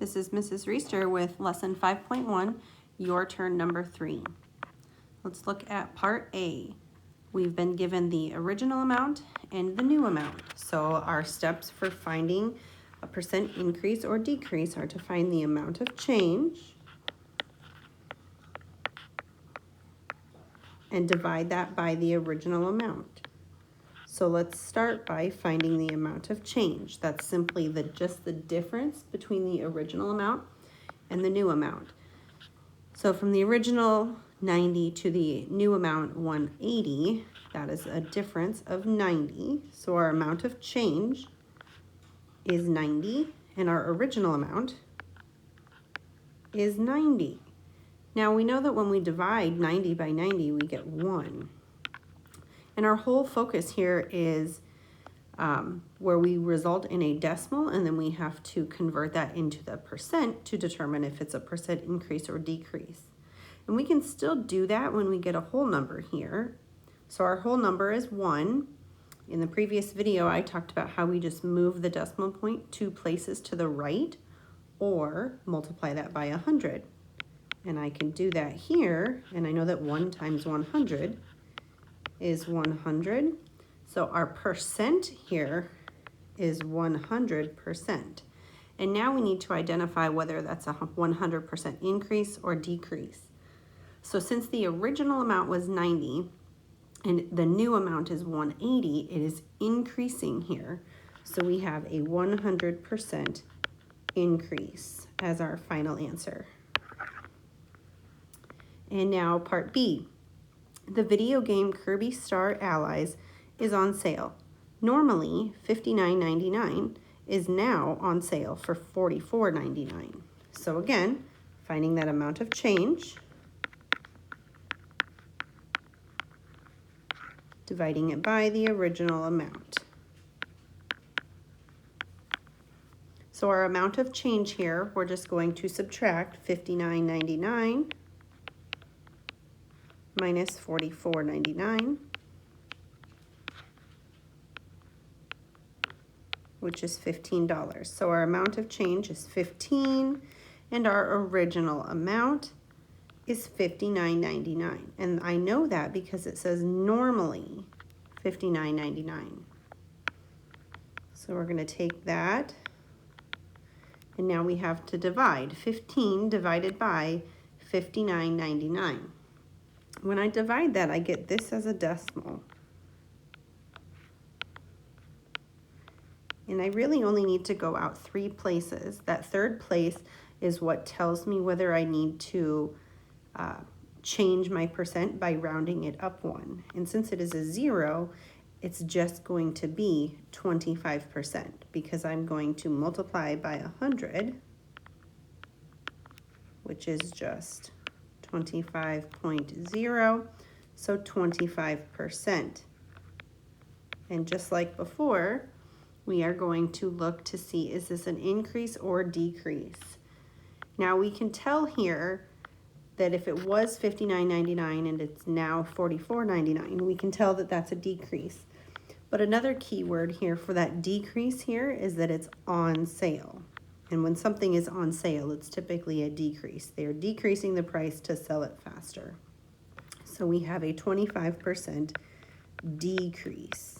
This is Mrs. Reister with lesson 5.1, your turn number 3. Let's look at part A. We've been given the original amount and the new amount. So our steps for finding a percent increase or decrease are to find the amount of change and divide that by the original amount. So let's start by finding the amount of change. That's simply just the difference between the original amount and the new amount. So from the original 90 to the new amount 180, that is a difference of 90. So our amount of change is 90 and our original amount is 90. Now we know that when we divide 90 by 90, we get 1. And our whole focus here is where we result in a decimal, and then we have to convert that into the percent to determine if it's a percent increase or decrease. And we can still do that when we get a whole number here. So our whole number is 1. In the previous video, I talked about how we just move the decimal point 2 places to the right or multiply that by 100. And I can do that here, and I know that 1 times 100 is 100. So our percent here is 100%. And now we need to identify whether that's a 100% increase or decrease. So since the original amount was 90 and the new amount is 180, it is increasing here. So we have a 100% increase as our final answer. And now part B. The video game Kirby Star Allies is on sale. Normally $59.99 is now on sale for $44.99. So again, finding that amount of change, dividing it by the original amount. So our amount of change here, we're just going to subtract $59.99 minus $44.99, which is $15. So our amount of change is 15, and our original amount is $59.99. And I know that because it says normally $59.99. So we're going to take that, and now we have to divide 15 divided by $59.99. When I divide that, I get this as a decimal. And I really only need to go out 3 places. That third place is what tells me whether I need to change my percent by rounding it up 1. And since it is a 0, it's just going to be 25% because I'm going to multiply by 100, which is just 25.0, so 25%. And just like before, we are going to look to see, is this an increase or decrease? Now we can tell here that if it was $59.99 and it's now $44.99, we can tell that that's a decrease. But another key word here for that decrease here is that it's on sale. And when something is on sale, it's typically a decrease. They're decreasing the price to sell it faster. So we have a 25% decrease.